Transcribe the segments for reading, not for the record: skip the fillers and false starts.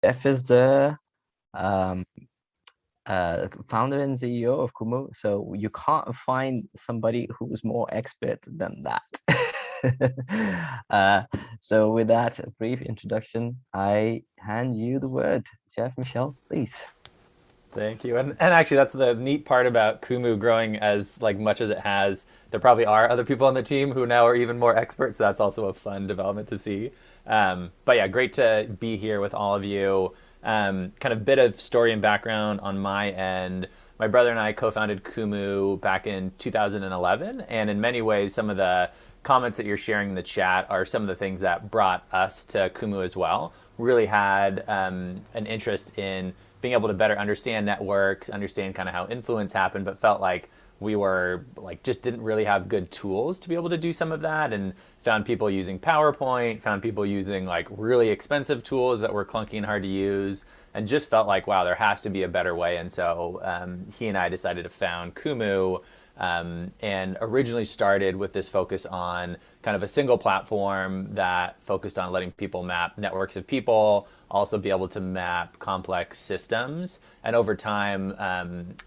Jeff is the um, founder and CEO of Kumu, so you can't find somebody who's more expert than that. So with that brief introduction, I hand you the word. Jeff, Michelle, please. Thank you. And actually, that's the neat part about Kumu growing as like much as it has. There probably are other people on the team who now are even more experts. So that's also a fun development to see. But yeah, great to be here with all of you. Kind of bit of story and background on my end. My brother and I co-founded Kumu back in 2011, and in many ways, some of the comments that you're sharing in the chat are some of the things that brought us to Kumu as well. Really had an interest in being able to better understand networks, understand kind of how influence happened, but felt like we were like just didn't really have good tools to be able to do some of that, and found people using PowerPoint, found people using like really expensive tools that were clunky and hard to use, and just felt like, wow, there has to be a better way. And so he and I decided to found Kumu, and originally started with this focus on kind of a single platform that focused on letting people map networks of people, also be able to map complex systems. And over time,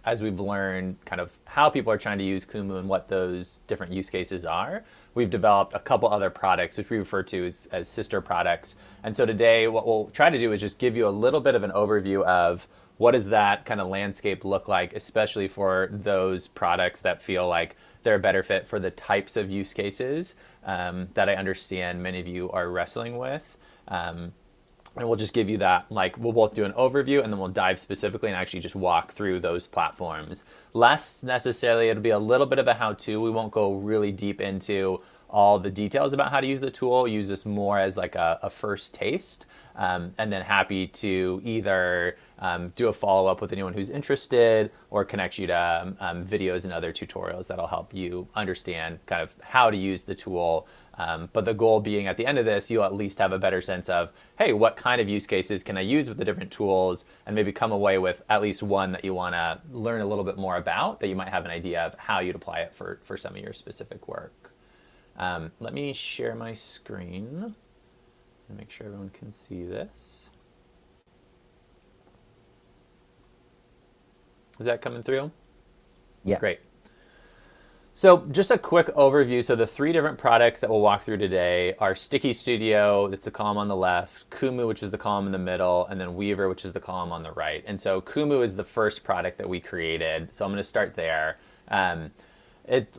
as we've learned kind of how people are trying to use Kumu and what those different use cases are, we've developed a couple other products, which we refer to as sister products. And so today, what we'll try to do is just give you a little bit of an overview of what does that kind of landscape look like, especially for those products that feel like they're a better fit for the types of use cases that I understand many of you are wrestling with. And we'll just give you that, like, we'll both do an overview and then we'll dive specifically and actually just walk through those platforms. Less necessarily, it'll be a little bit of a how-to. We won't go really deep into all the details about how to use the tool. Use this more as like a first taste, and then happy to either do a follow-up with anyone who's interested or connect you to videos and other tutorials that'll help you understand kind of how to use the tool. But the goal being at the end of this, you'll at least have a better sense of, hey, what kind of use cases can I use with the different tools, and maybe come away with at least one that you want to learn a little bit more about, that you might have an idea of how you'd apply it for some of your specific work. Let me share my screen and make sure everyone can see this. Is that coming through? Yeah. Great. So just a quick overview. So the three different products that we'll walk through today are Sticky Studio, that's the column on the left, Kumu, which is the column in the middle, and then Weaver, which is the column on the right. And so Kumu is the first product that we created. So I'm going to start there.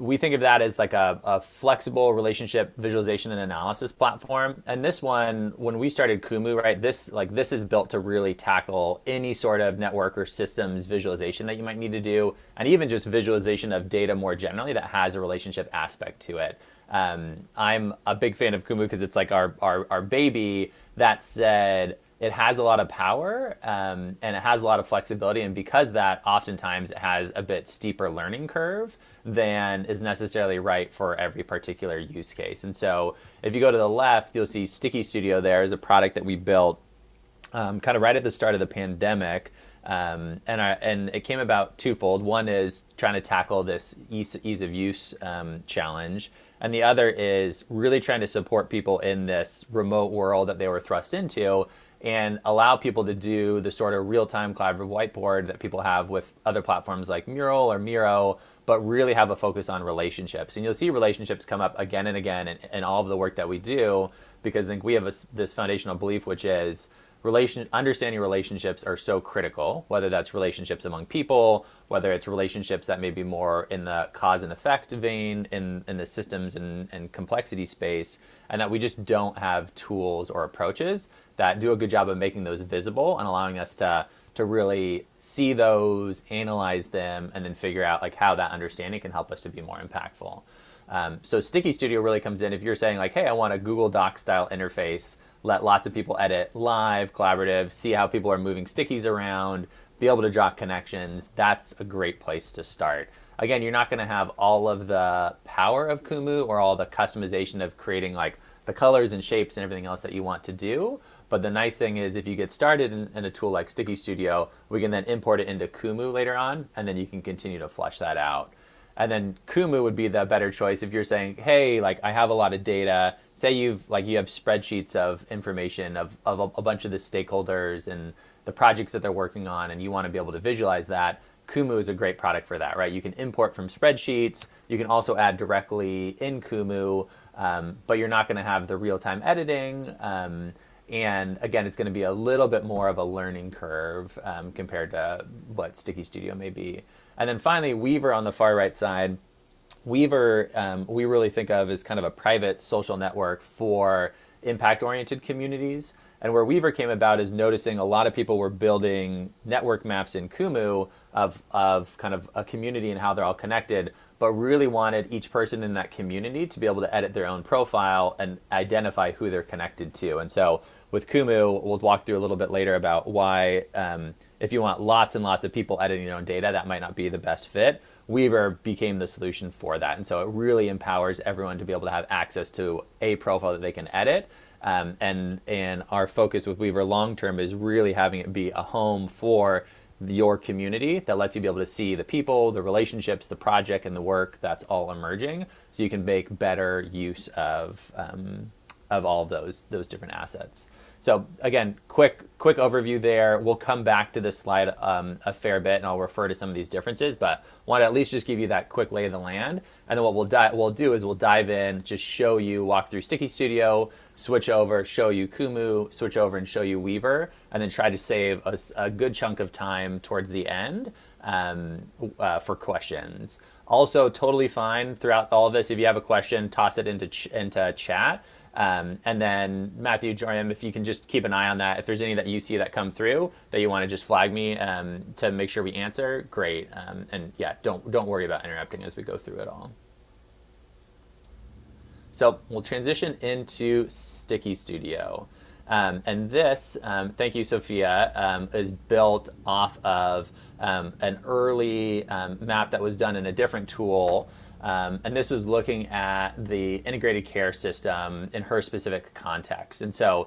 We think of that as like a flexible relationship visualization and analysis platform. And this one, when we started Kumu, right, this is built to really tackle any sort of network or systems visualization that you might need to do, and even just visualization of data more generally that has a relationship aspect to it. I'm a big fan of Kumu because it's like our baby. That said, it has a lot of power, and it has a lot of flexibility, and because that, oftentimes it has a bit steeper learning curve than is necessarily right for every particular use case. And so if you go to the left, you'll see Sticky Studio there is a product that we built kind of right at the start of the pandemic. And it came about twofold. One is trying to tackle this ease of use challenge. And the other is really trying to support people in this remote world that they were thrust into, and allow people to do the sort of real-time collaborative whiteboard that people have with other platforms like Mural or Miro, but really have a focus on relationships. And you'll see relationships come up again and again in all of the work that we do, because I think we have this foundational belief, which is understanding relationships are so critical, whether that's relationships among people, whether it's relationships that may be more in the cause and effect vein in the systems and complexity space, and that we just don't have tools or approaches that do a good job of making those visible and allowing us to really see those, analyze them, and then figure out like how that understanding can help us to be more impactful. So Sticky Studio really comes in if you're saying like, hey, I want a Google Doc style interface, let lots of people edit live, collaborative, see how people are moving stickies around, be able to draw connections. That's a great place to start. Again, you're not going to have all of the power of Kumu or all the customization of creating like the colors and shapes and everything else that you want to do. But the nice thing is if you get started in a tool like Sticky Studio, we can then import it into Kumu later on, and then you can continue to flesh that out. And then Kumu would be the better choice if you're saying, hey, like I have a lot of data, say you have spreadsheets of information of a bunch of the stakeholders and the projects that they're working on, and you want to be able to visualize that. Kumu is a great product for that, right? You can import from spreadsheets. You can also add directly in Kumu, but you're not going to have the real-time editing. And again, it's going to be a little bit more of a learning curve compared to what Sticky Studio may be. And then finally, Weaver on the far right side. Weaver, we really think of as kind of a private social network for impact-oriented communities. And where Weaver came about is noticing a lot of people were building network maps in Kumu of kind of a community and how they're all connected, but really wanted each person in that community to be able to edit their own profile and identify who they're connected to. And so with Kumu, we'll walk through a little bit later about why if you want lots and lots of people editing their own data, that might not be the best fit. Weaver became the solution for that. And so it really empowers everyone to be able to have access to a profile that they can edit. And our focus with Weaver long-term is really having it be a home for your community that lets you be able to see the people, the relationships, the project, and the work that's all emerging, so you can make better use of all of those different assets. So again, quick overview there. We'll come back to this slide a fair bit, and I'll refer to some of these differences, but want to at least just give you that quick lay of the land. And then what we'll do is we'll dive in, just show you, walk through Sticky Studio, switch over, show you Kumu, switch over and show you Weaver, and then try to save a good chunk of time towards the end for questions. Also, totally fine throughout all of this. If you have a question, toss it into chat. And then Matthew, Joram, if you can just keep an eye on that. If there's any that you see that come through that you want to just flag me to make sure we answer, great. And yeah, don't worry about interrupting as we go through it all. So we'll transition into Sticky Studio. And this, thank you, Sophia, is built off of an early map that was done in a different tool. And this was looking at the integrated care system in her specific context. And so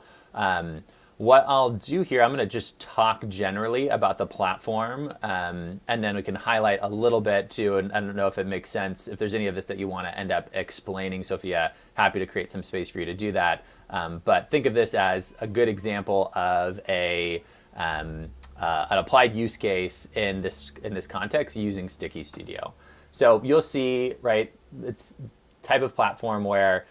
what I'll do here, I'm going to just talk generally about the platform, and then we can highlight a little bit too. And I don't know if it makes sense. If there's any of this that you want to end up explaining, Sophia, happy to create some space for you to do that. But think of this as a good example of an applied use case in this context using Sticky Studio. So you'll see, right, it's type of platform where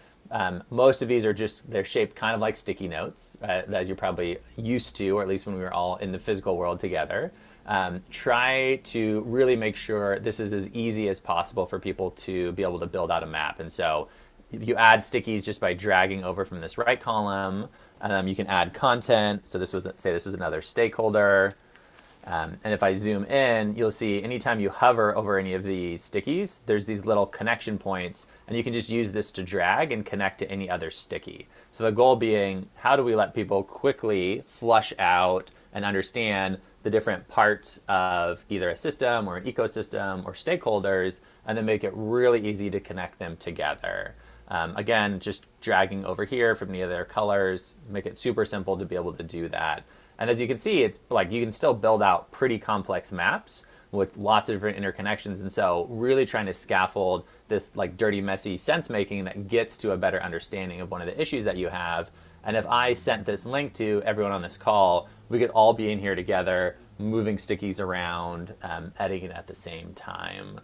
most of these are they're shaped kind of like sticky notes, as you're probably used to, or at least when we were all in the physical world together. Try to really make sure this is as easy as possible for people to be able to build out a map. And so you add stickies just by dragging over from this right column. You can add content. So this was another stakeholder. And if I zoom in, you'll see anytime you hover over any of these stickies, there's these little connection points, and you can just use this to drag and connect to any other sticky. So the goal being, how do we let people quickly flush out and understand the different parts of either a system or an ecosystem or stakeholders, and then make it really easy to connect them together. Again, just dragging over here from any of their colors, make it super simple to be able to do that. And as you can see, it's like you can still build out pretty complex maps with lots of different interconnections. And so really trying to scaffold this like dirty, messy sense making that gets to a better understanding of one of the issues that you have. And if I sent this link to everyone on this call, we could all be in here together, moving stickies around, editing at the same time.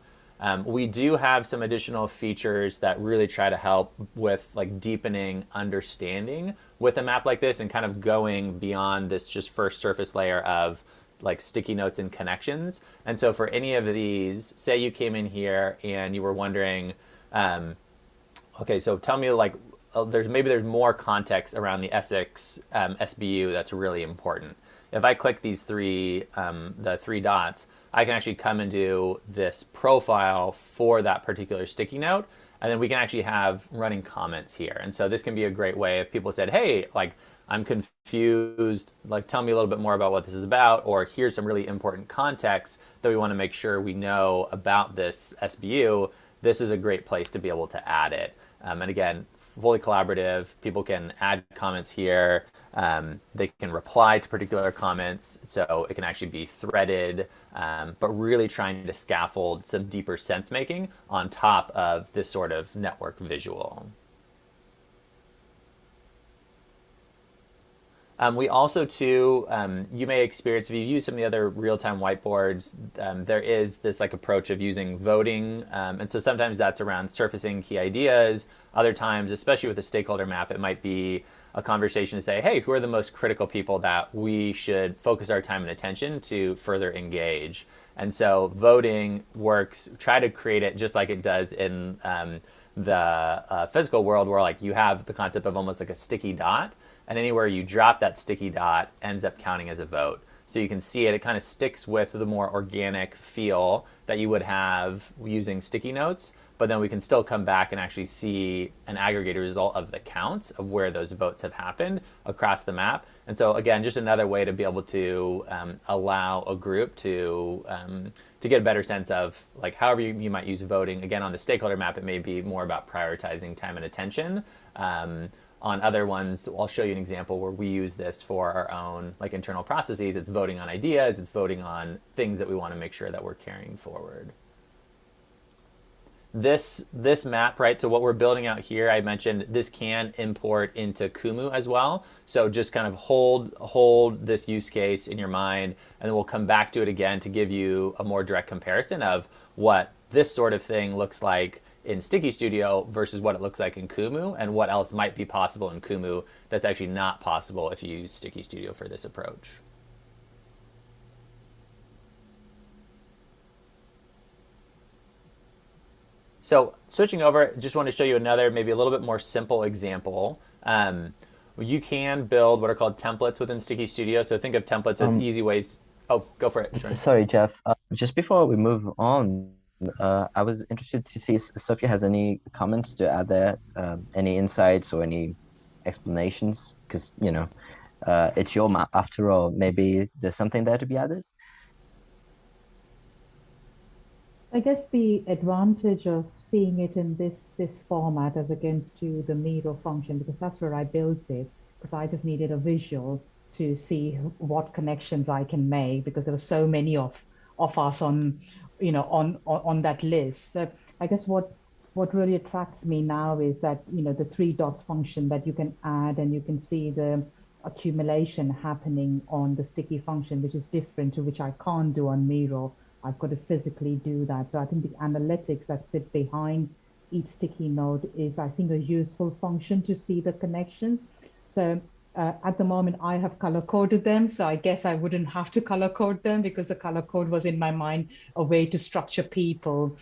We do have some additional features that really try to help with like deepening understanding with a map like this and kind of going beyond this just first surface layer of like sticky notes and connections. And so for any of these, say you came in here and you were wondering, okay, so tell me like, there's more context around the Essex SBU that's really important. If I click these the three dots, I can actually come and do this profile for that particular sticky note, and then we can actually have running comments here. And so this can be a great way if people said, hey, like I'm confused, like tell me a little bit more about what this is about, or here's some really important context that we want to make sure we know about this SBU, this is a great place to be able to add it. And again, fully collaborative. People can add comments here. They can reply to particular comments, so it can actually be threaded, but really trying to scaffold some deeper sense making on top of this sort of network visual. We also, too, you may experience, if you use some of the other real-time whiteboards, there is this like approach of using voting. And so sometimes that's around surfacing key ideas. Other times, especially with a stakeholder map, it might be a conversation to say, hey, who are the most critical people that we should focus our time and attention to further engage? And so voting works, try to create it just like it does in the physical world, where like you have the concept of almost like a sticky dot, and anywhere you drop that sticky dot ends up counting as a vote. So you can see it kind of sticks with the more organic feel that you would have using sticky notes, but then we can still come back and actually see an aggregated result of the counts of where those votes have happened across the map. And so again, just another way to be able to allow a group to get a better sense of, like, however you might use voting. Again, on the stakeholder map, it may be more about prioritizing time and attention. On other ones, I'll show you an example where we use this for our own like internal processes. It's voting on ideas, it's voting on things that we want to make sure that we're carrying forward. This map, right? So what we're building out here, I mentioned this can import into Kumu as well. So just kind of hold this use case in your mind, and then we'll come back to it again to give you a more direct comparison of what this sort of thing looks like in Sticky Studio versus what it looks like in Kumu, and what else might be possible in Kumu that's actually not possible if you use Sticky Studio for this approach. So switching over, just want to show you another, maybe a little bit more simple example. You can build what are called templates within Sticky Studio. So think of templates as easy ways. Oh, go for it. Jordan. Sorry, Jeff. Just before we move on, I was interested to see if Sophia has any comments to add there, any insights or any explanations, because, it's your map after all. Maybe there's something there to be added. I guess the advantage of seeing it in this format as against to the Miro function, because that's where I built it, because I just needed a visual to see what connections I can make, because there were so many of us on on that list. So I guess what really attracts me now is that the three dots function that you can add, and you can see the accumulation happening on the sticky function, which is different, to which I can't do on Miro. I've got to physically do that. So I think the analytics that sit behind each sticky node is, I think, a useful function to see the connections. So at the moment, I have color coded them. So I guess I wouldn't have to color code them, because the color code was in my mind a way to structure people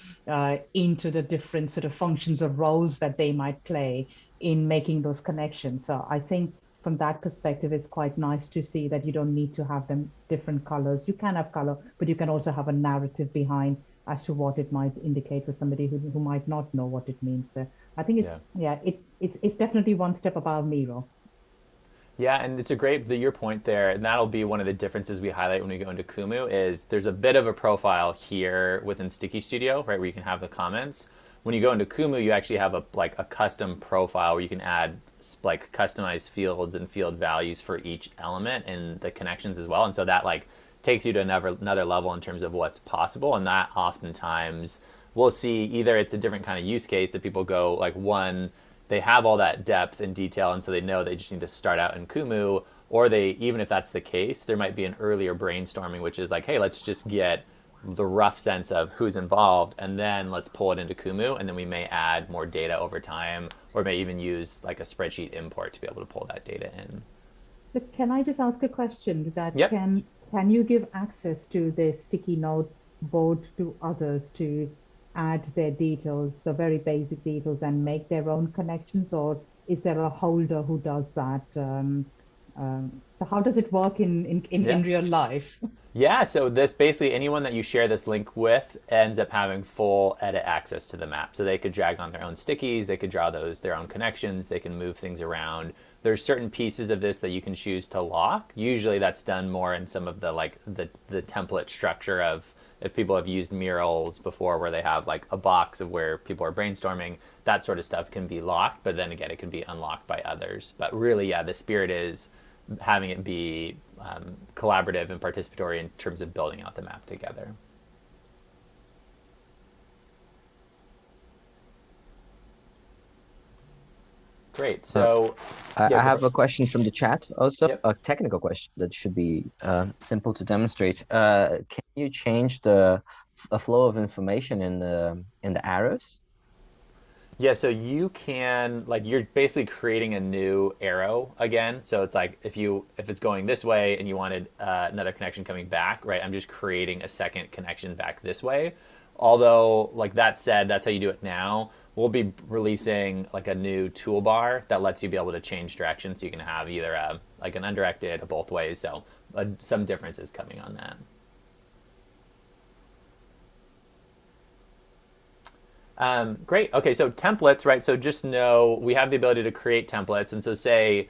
into the different sort of functions or roles that they might play in making those connections. So I think from that perspective, it's quite nice to see that you don't need to have them different colors. You can have color, but you can also have a narrative behind as to what it might indicate for somebody who might not know what it means. So I think it's definitely one step above Miro. Yeah, and it's a great, your point there, and that'll be one of the differences we highlight when we go into Kumu, is there's a bit of a profile here within Sticky Studio, right, where you can have the comments. When you go into Kumu, you actually have a custom profile where you can add like customized fields and field values for each element and the connections as well. And so that like takes you to another level in terms of what's possible. And that oftentimes we'll see either it's a different kind of use case that people go like, one, they have all that depth and detail, and so they know they just need to start out in Kumu, or they, even if that's the case, there might be an earlier brainstorming, which is like, hey, let's just get the rough sense of who's involved, and then let's pull it into Kumu, and then we may add more data over time, or may even use like a spreadsheet import to be able to pull that data in. So can I just ask a question that Yep. can you give access to the sticky note board to others to add their details, the very basic details, and make their own connections, or is there a holder who does that? So how does it work in real life? Yeah, so this basically, anyone that you share this link with ends up having full edit access to the map. So they could drag on their own stickies, they could draw their own connections, they can move things around. There's certain pieces of this that you can choose to lock. Usually that's done more in some of the the template structure of, if people have used murals before where they have like a box of where people are brainstorming, that sort of stuff can be locked, but then again, it can be unlocked by others. But really, yeah, the spirit is having it be collaborative and participatory in terms of building out the map together. Great. Uh, So, yeah, I go for have it. a question from the chat also, Yep. a technical question that should be simple to demonstrate. Can you change the flow of information in the arrows? Yeah, so you can like you're basically creating a new arrow again. So it's like if it's going this way and you wanted another connection coming back, right? I'm just creating a second connection back this way. Although, like that said, that's how you do it now. We'll be releasing like a new toolbar that lets you be able to change direction, so you can have either like an undirected or both ways. So some differences coming on that. Great. Okay, so templates, right? So just know we have the ability to create templates. And so say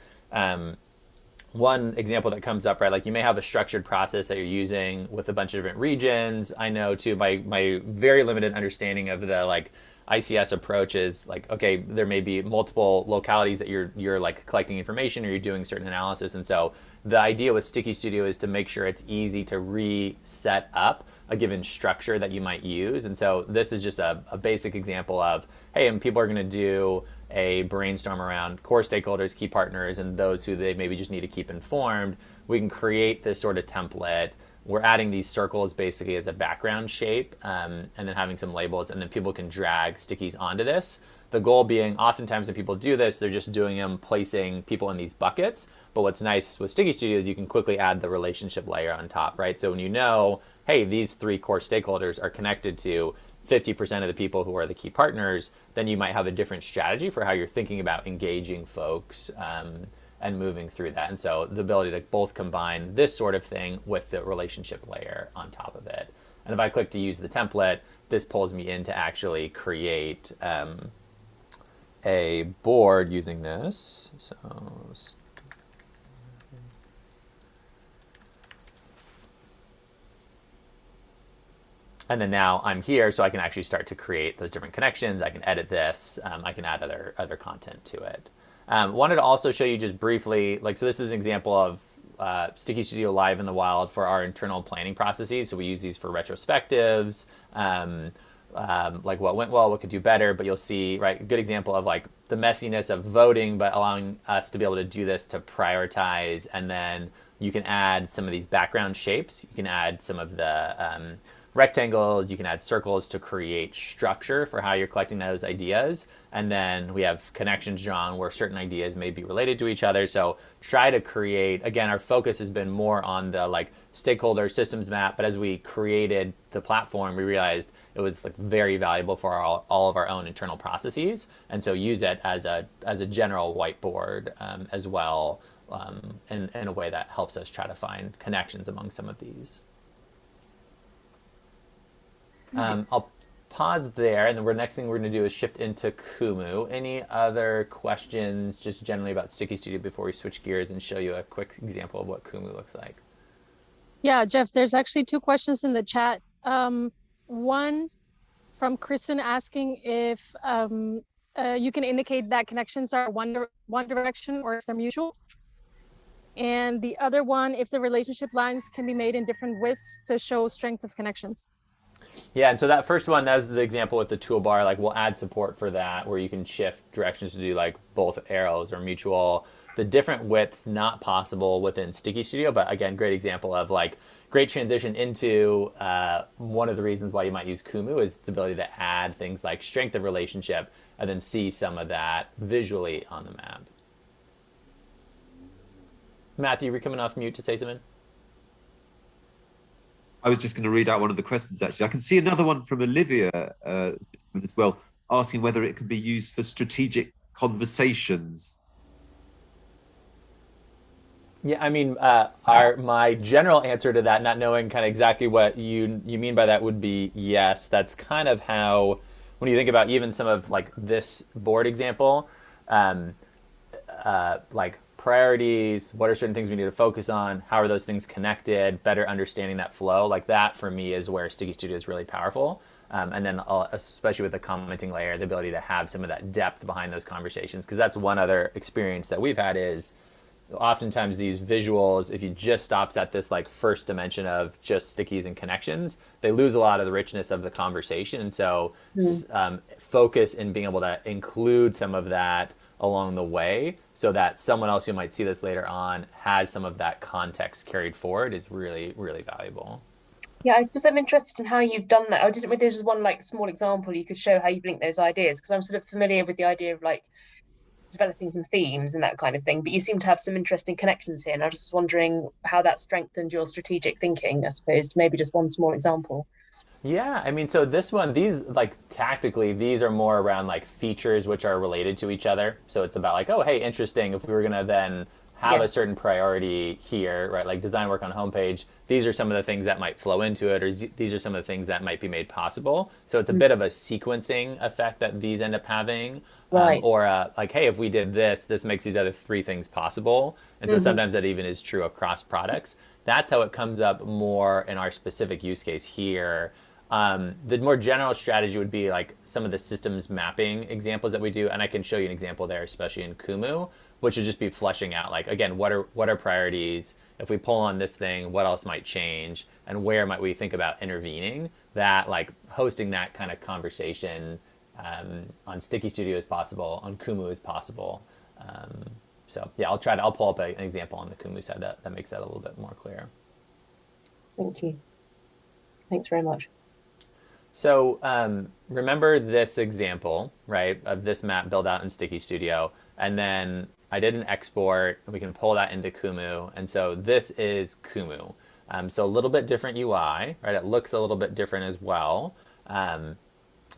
one example that comes up, right? Like you may have a structured process that you're using with a bunch of different regions. I know too, my very limited understanding of the like ICS approach is like, okay, there may be multiple localities that you're like collecting information or you're doing certain analysis. And so the idea with Sticky Studio is to make sure it's easy to reset up a given structure that you might use. And so this is just a basic example of, hey, and people are going to do a brainstorm around core stakeholders, key partners, and those who they maybe just need to keep informed. We can create this sort of template. We're adding these circles basically as a background shape, and then having some labels, and then people can drag stickies onto this. The goal being, oftentimes when people do this, they're just doing them, placing people in these buckets. But what's nice with Sticky Studio is you can quickly add the relationship layer on top, right? So when you know, hey, these three core stakeholders are connected to 50% of the people who are the key partners, then you might have a different strategy for how you're thinking about engaging folks and moving through that. And so the ability to both combine this sort of thing with the relationship layer on top of it. And if I click to use the template, this pulls me in to actually create a board using this. So and then now I'm here, so I can actually start to create those different connections. I can edit this. I can add other content to it. Wanted to also show you just briefly, like, so this is an example of Sticky Studio live in the wild for our internal planning processes. So we use these for retrospectives, like what went well, what could do better. But you'll see, right, a good example of like the messiness of voting, but allowing us to be able to do this to prioritize. And then you can add some of these background shapes. You can add some of the rectangles, you can add circles to create structure for how you're collecting those ideas. And then we have connections drawn where certain ideas may be related to each other. So try to create, again, our focus has been more on the like stakeholder systems map, but as we created the platform, we realized it was like very valuable for all of our own internal processes. And so use it as a general whiteboard as well, in a way that helps us try to find connections among some of these. I'll pause there, and then the next thing we're going to do is shift into Kumu. Any other questions just generally about Sticky Studio before we switch gears and show you a quick example of what Kumu looks like? Yeah, Jeff, there's actually two questions in the chat. One from Kristen asking if you can indicate that connections are one direction or if they're mutual. And the other one, if the relationship lines can be made in different widths to show strength of connections. Yeah, and so that first one, that was the example with the toolbar. Like we'll add support for that where you can shift directions to do like both arrows or mutual. The different widths not possible within Sticky Studio, but again, great example of like great transition into one of the reasons why you might use Kumu is the ability to add things like strength of relationship and then see some of that visually on the map. Matthew, you're coming off mute to say something? I was just going to read out one of the questions, actually. I can see another one from Olivia as well, asking whether it can be used for strategic conversations. Yeah, I mean, my general answer to that, not knowing kind of exactly what you mean by that, would be yes. That's kind of how, when you think about even some of like this board example, like priorities, what are certain things we need to focus on, how are those things connected, better understanding that flow, like that for me is where Sticky Studio is really powerful. And then especially with the commenting layer, the ability to have some of that depth behind those conversations, because that's one other experience that we've had is oftentimes these visuals, if you just stops at this like first dimension of just stickies and connections, they lose a lot of the richness of the conversation. And so focus in being able to include some of that along the way, so that someone else who might see this later on has some of that context carried forward is really, really valuable. Yeah, I suppose I'm interested in how you've done that. I just, if there's just one like small example you could show how you've linked those ideas, because I'm sort of familiar with the idea of like developing some themes and that kind of thing, but you seem to have some interesting connections here, and I was just wondering how that strengthened your strategic thinking, I suppose. Maybe just one small example. Yeah, I mean, so this one, these like tactically, these are more around like features which are related to each other. So it's about like, oh, hey, interesting. If we were gonna then have a certain priority here, right? Like design work on homepage, these are some of the things that might flow into it, or these are some of the things that might be made possible. So it's a bit of a sequencing effect that these end up having. Right. Or like, hey, if we did this, this makes these other three things possible. And so sometimes that even is true across products. That's how it comes up more in our specific use case here. The more general strategy would be like some of the systems mapping examples that we do, and I can show you an example there, especially in Kumu, which would just be fleshing out like, again, what are priorities? If we pull on this thing, what else might change, and where might we think about intervening? That like hosting that kind of conversation on Sticky Studio is possible, on Kumu is possible. So yeah, I'll pull up an example on the Kumu side that makes that a little bit more clear. Thank you. Thanks very much. So remember this example, right, of this map built out in Sticky Studio, and then I did an export, and we can pull that into Kumu, and so this is Kumu. So a little bit different UI, right? It looks a little bit different as well.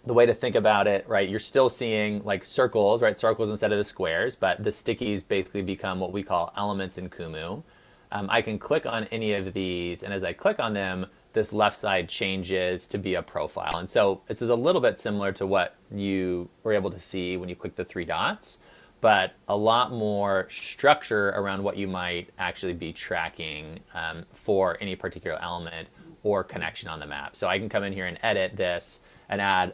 The way to think about it, right, you're still seeing like circles, right, circles instead of the squares, but the stickies basically become what we call elements in Kumu. I can click on any of these, and as I click on them, this left side changes to be a profile. And so this is a little bit similar to what you were able to see when you click the three dots, but a lot more structure around what you might actually be tracking for any particular element or connection on the map. So I can come in here and edit this and add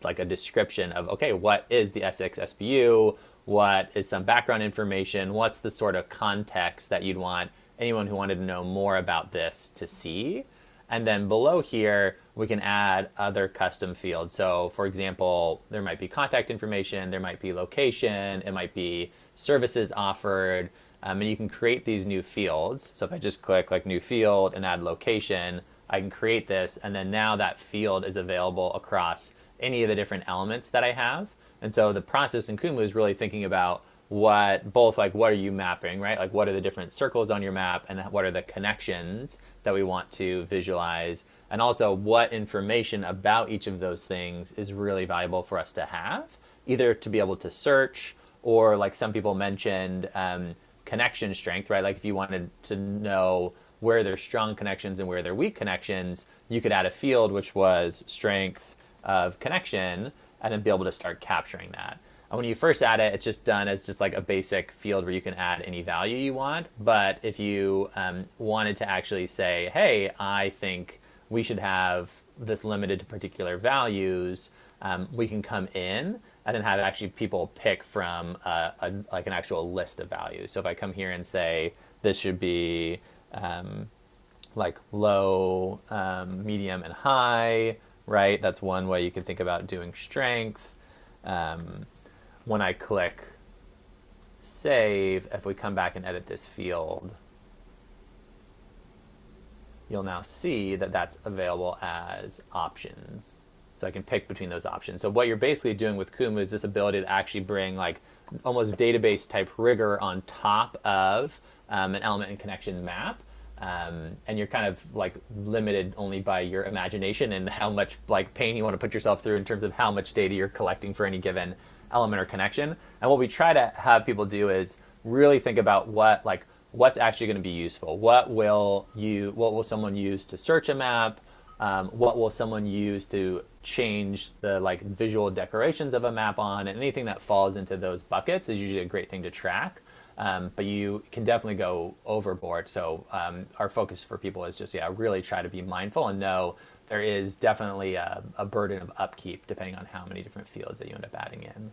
like a description of, okay, what is the SX SPU? What is some background information? What's the sort of context that you'd want anyone who wanted to know more about this to see? And then below here, we can add other custom fields. So for example, there might be contact information, there might be location, it might be services offered, and you can create these new fields. So if I just click like new field and add location, I can create this, and then now that field is available across any of the different elements that I have. And so the process in Kumu is really thinking about what are you mapping, right? Like what are the different circles on your map, and what are the connections that we want to visualize, and also what information about each of those things is really valuable for us to have, either to be able to search, or like some people mentioned, connection strength, right? Like if you wanted to know where there's strong connections and where there are weak connections, you could add a field which was strength of connection, and then be able to start capturing that. And when you first add it, it's just done as just like a basic field where you can add any value you want. But if you wanted to actually say, hey, I think we should have this limited to particular values, we can come in and then have actually people pick from like an actual list of values. So if I come here and say this should be like low, medium, and high, right? That's one way you can think about doing strength. When I click save, if we come back and edit this field, you'll now see that that's available as options. So I can pick between those options. So what you're basically doing with Kumu is this ability to actually bring like almost database type rigor on top of an element and connection map. And you're kind of like limited only by your imagination and how much like pain you want to put yourself through in terms of how much data you're collecting for any given element or connection. And what we try to have people do is really think about what's actually going to be useful. What will someone use to search a map? What will someone use to change the like visual decorations of a map on? And anything that falls into those buckets is usually a great thing to track. But you can definitely go overboard. So our focus for people is just, really try to be mindful and know there is definitely a burden of upkeep depending on how many different fields that you end up adding in.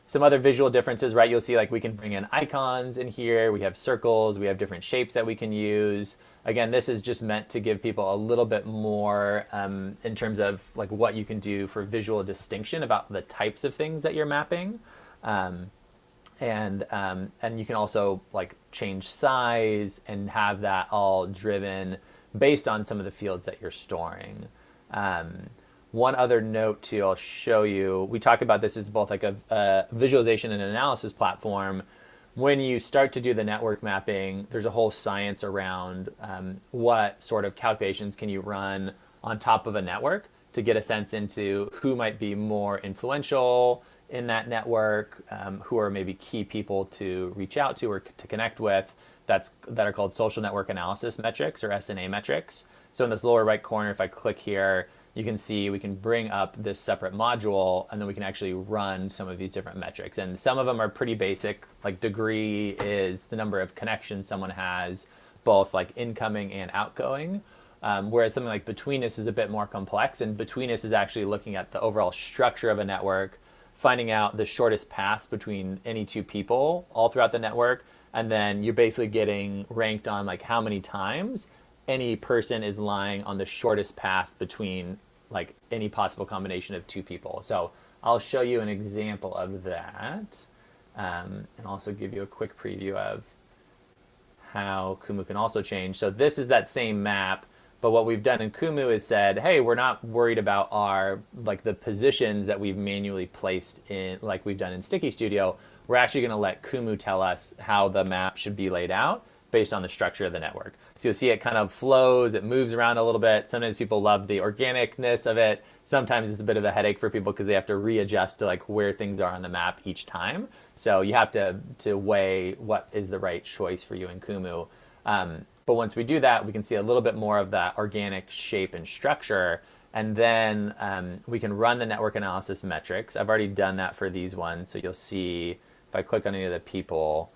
Some other visual differences, right? You'll see like we can bring in icons in here. We have circles. We have different shapes that we can use. Again, this is just meant to give people a little bit more in terms of like what you can do for visual distinction about the types of things that you're mapping. And you can also like change size and have that all driven based on some of the fields that you're storing. One other note too, I'll show you. We talk about this as both like a visualization and analysis platform. When you start to do the network mapping, there's a whole science around what sort of calculations can you run on top of a network to get a sense into who might be more influential in that network, who are maybe key people to reach out to or to connect with. That are called social network analysis metrics, or SNA metrics. So in this lower right corner, if I click here, you can see we can bring up this separate module, and then we can actually run some of these different metrics. And some of them are pretty basic, like degree is the number of connections someone has, both like incoming and outgoing. Whereas something like betweenness is a bit more complex, and betweenness is actually looking at the overall structure of a network, finding out the shortest path between any two people all throughout the network, and then you're basically getting ranked on like how many times any person is lying on the shortest path between like any possible combination of two people. So I'll show you an example of that, and also give you a quick preview of how Kumu can also change. So this is that same map, but what we've done in Kumu is said, hey, we're not worried about our like the positions that we've manually placed in, like we've done in Sticky Studio. We're actually going to let Kumu tell us how the map should be laid out based on the structure of the network. So you'll see it kind of flows, it moves around a little bit. Sometimes people love the organicness of it. Sometimes it's a bit of a headache for people because they have to readjust to like where things are on the map each time. So you have to weigh what is the right choice for you in Kumu. But once we do that, we can see a little bit more of that organic shape and structure. And then we can run the network analysis metrics. I've already done that for these ones. So you'll see if I click on any of the people,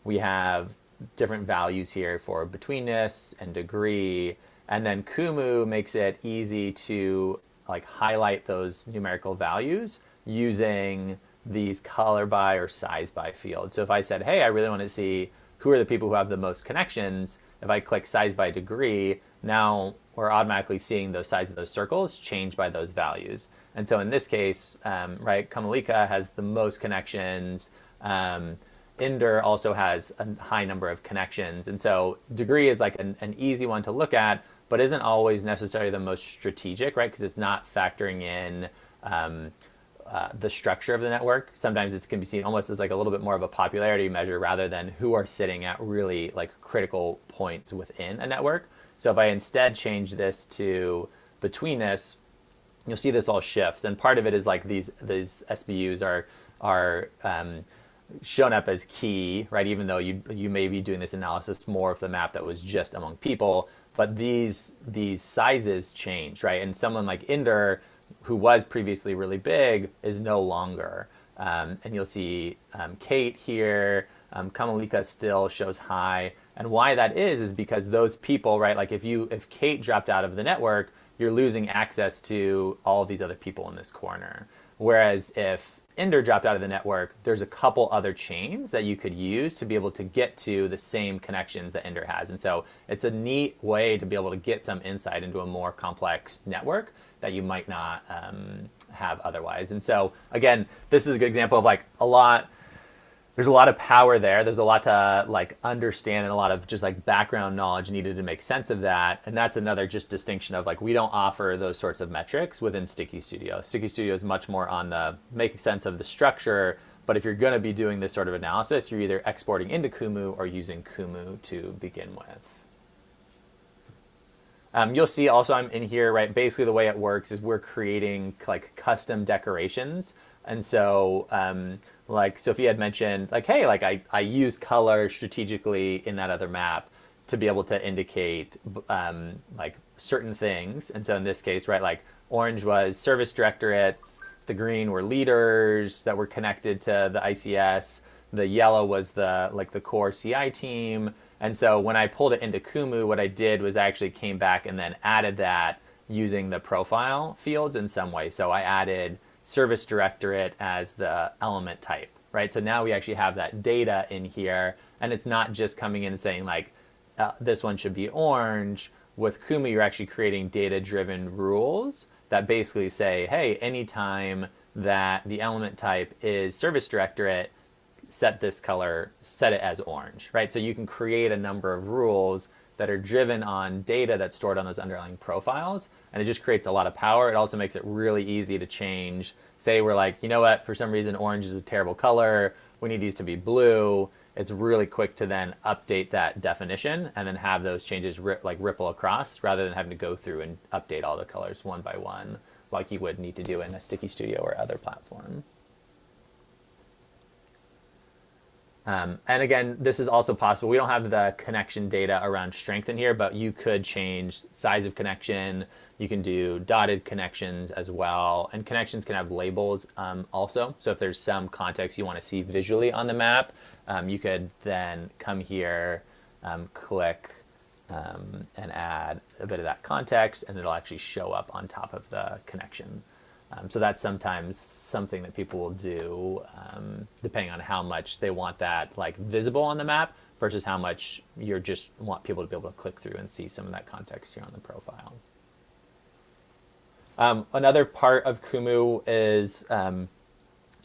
we have different values here for betweenness and degree. And then Kumu makes it easy to like highlight those numerical values using these color by or size by fields. So if I said, hey, I really want to see who are the people who have the most connections, if I click size by degree, now we're automatically seeing those size of those circles change by those values. And so in this case, right, Kamalika has the most connections. Inder also has a high number of connections. And so degree is like an easy one to look at, but isn't always necessarily the most strategic, right? Because it's not factoring in the structure of the network. Sometimes it can be seen almost as like a little bit more of a popularity measure rather than who are sitting at really like critical points within a network. So if I instead change this to betweenness, you'll see this all shifts. And part of it is like these SBUs are shown up as key, right? Even though you may be doing this analysis more of the map that was just among people, but these sizes change, right? And someone like Inder, who was previously really big, is no longer. And you'll see Kate here, Kamalika still shows high. And why that is because those people, right? Like if Kate dropped out of the network, you're losing access to all of these other people in this corner. Whereas if Inder dropped out of the network, there's a couple other chains that you could use to be able to get to the same connections that Inder has. And so it's a neat way to be able to get some insight into a more complex network that you might not have otherwise. And so again, this is a good example of like there's a lot of power there. There's a lot to like understand and a lot of just like background knowledge needed to make sense of that. And that's another just distinction of like, we don't offer those sorts of metrics within Sticky Studio. Sticky Studio is much more on the making sense of the structure. But if you're going to be doing this sort of analysis, you're either exporting into Kumu or using Kumu to begin with. You'll see also I'm in here, right? Basically the way it works is we're creating like custom decorations. And so like Sophia had mentioned, like, hey, like I use color strategically in that other map to be able to indicate like certain things. And so in this case, right, like orange was service directorates, the green were leaders that were connected to the ICS, the yellow was the core CI team. And so when I pulled it into Kumu, what I did was actually came back and then added that using the profile fields in some way. So I added service directorate as the element type, right? So now we actually have that data in here, and it's not just coming in and saying like, this one should be orange. With Kumu, you're actually creating data-driven rules that basically say, hey, anytime that the element type is service directorate, set this color, set it as orange, right? So you can create a number of rules that are driven on data that's stored on those underlying profiles, and it just creates a lot of power. It also makes it really easy to change. Say we're like, you know what, for some reason orange is a terrible color, we need these to be blue. It's really quick to then update that definition and then have those changes ripple across, rather than having to go through and update all the colors one by one like you would need to do in a Sticky Studio or other platform. And again, this is also possible. We don't have the connection data around strength in here, but you could change size of connection. You can do dotted connections as well. And connections can have labels also. So if there's some context you want to see visually on the map, you could then come here, click, and add a bit of that context, and it'll actually show up on top of the connection. So that's sometimes something that people will do, depending on how much they want that like visible on the map versus how much you just want people to be able to click through and see some of that context here on the profile. Another part of Kumu is kind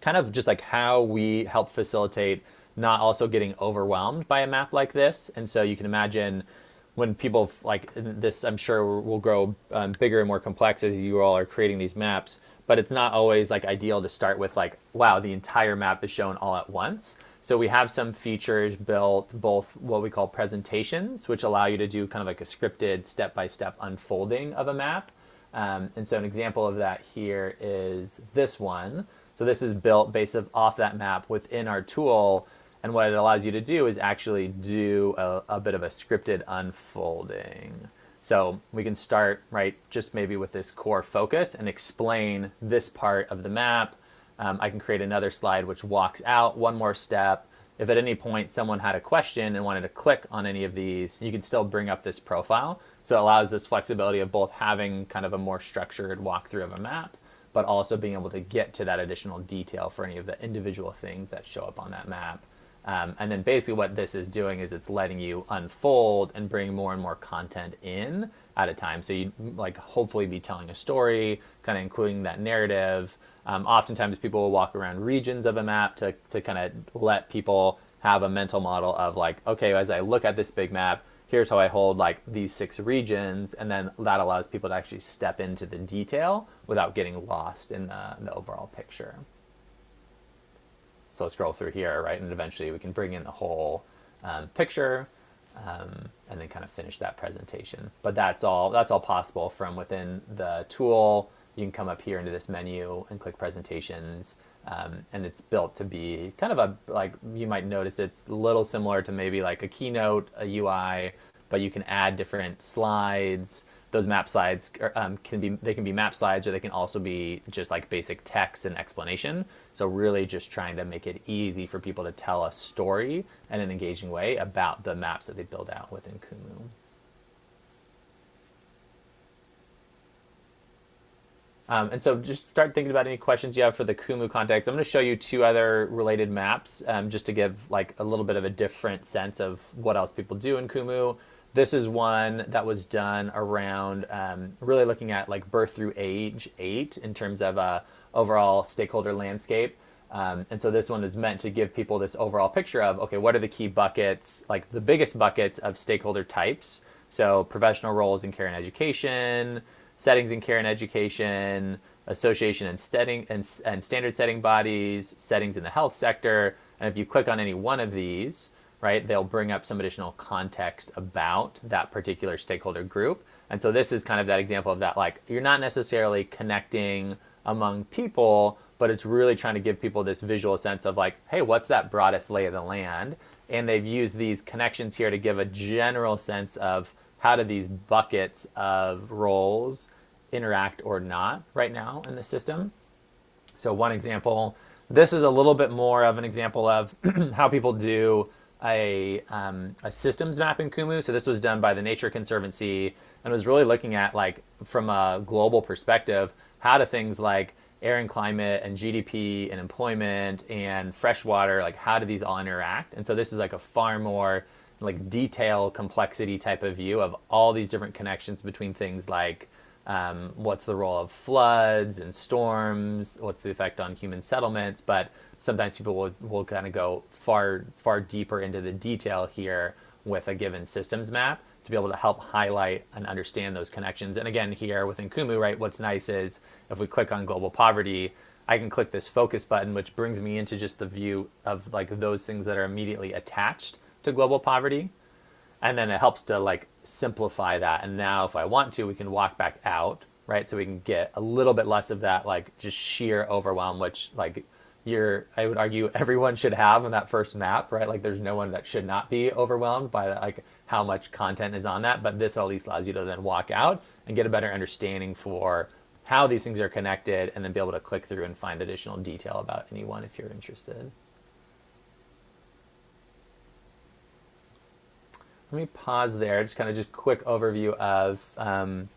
of just like how we help facilitate not also getting overwhelmed by a map like this. And so you can imagine when people like this, I'm sure will grow bigger and more complex as you all are creating these maps. But it's not always like ideal to start with like, wow, the entire map is shown all at once. So we have some features built, both what we call presentations, which allow you to do kind of like a scripted step-by-step unfolding of a map. And so an example of that here is this one. So this is built based off that map within our tool. And what it allows you to do is actually do a bit of a scripted unfolding. So we can start, right, just maybe with this core focus and explain this part of the map. I can create another slide which walks out one more step. If at any point someone had a question and wanted to click on any of these, you can still bring up this profile. So it allows this flexibility of both having kind of a more structured walkthrough of a map, but also being able to get to that additional detail for any of the individual things that show up on that map. And then basically what this is doing is it's letting you unfold and bring more and more content in at a time. So you like hopefully be telling a story, kind of including that narrative. Oftentimes people will walk around regions of a map to kind of let people have a mental model of like, okay, as I look at this big map, here's how I hold like these 6 regions. And then that allows people to actually step into the detail without getting lost in the overall picture. So I'll scroll through here, right? And eventually we can bring in the whole picture and then kind of finish that presentation. But that's all possible from within the tool. You can come up here into this menu and click presentations. And it's built to be kind of a, like you might notice it's a little similar to maybe like a Keynote, a UI, but you can add different slides. Those map slides can be map slides, or they can also be just like basic text and explanation. So really just trying to make it easy for people to tell a story in an engaging way about the maps that they build out within Kumu. And so just start thinking about any questions you have for the Kumu context. I'm going to show you 2 other related maps just to give like a little bit of a different sense of what else people do in Kumu. This is one that was done around really looking at like birth through age 8 in terms of overall stakeholder landscape. And so this one is meant to give people this overall picture of, okay, what are the key buckets, like the biggest buckets of stakeholder types? So professional roles in care and education, settings in care and education, association and standard setting bodies, settings in the health sector. And if you click on any one of these, right, they'll bring up some additional context about that particular stakeholder group. And so this is kind of that example of that, like you're not necessarily connecting among people, but it's really trying to give people this visual sense of like, hey, what's that broadest lay of the land? And they've used these connections here to give a general sense of how do these buckets of roles interact or not right now in the system. So one example, this is a little bit more of an example of how people do a systems map in Kumu. So this was done by the Nature Conservancy and was really looking at like from a global perspective, how do things like air and climate and GDP and employment and freshwater, like how do these all interact? And so this is like a far more like detail complexity type of view of all these different connections between things like What's the role of floods and storms? What's the effect on human settlements? But sometimes people will kind of go far deeper into the detail here with a given systems map to be able to help highlight and understand those connections. And again, here within Kumu, right, what's nice is if we click on global poverty, I can click this focus button, which brings me into just the view of like those things that are immediately attached to global poverty. And then it helps to like simplify that. And now if I want to, we can walk back out, right? So we can get a little bit less of that like just sheer overwhelm, which like I would argue everyone should have on that first map, right? Like there's no one that should not be overwhelmed by like how much content is on that. But this at least allows you to then walk out and get a better understanding for how these things are connected, and then be able to click through and find additional detail about anyone if you're interested. Let me pause there, just quick overview of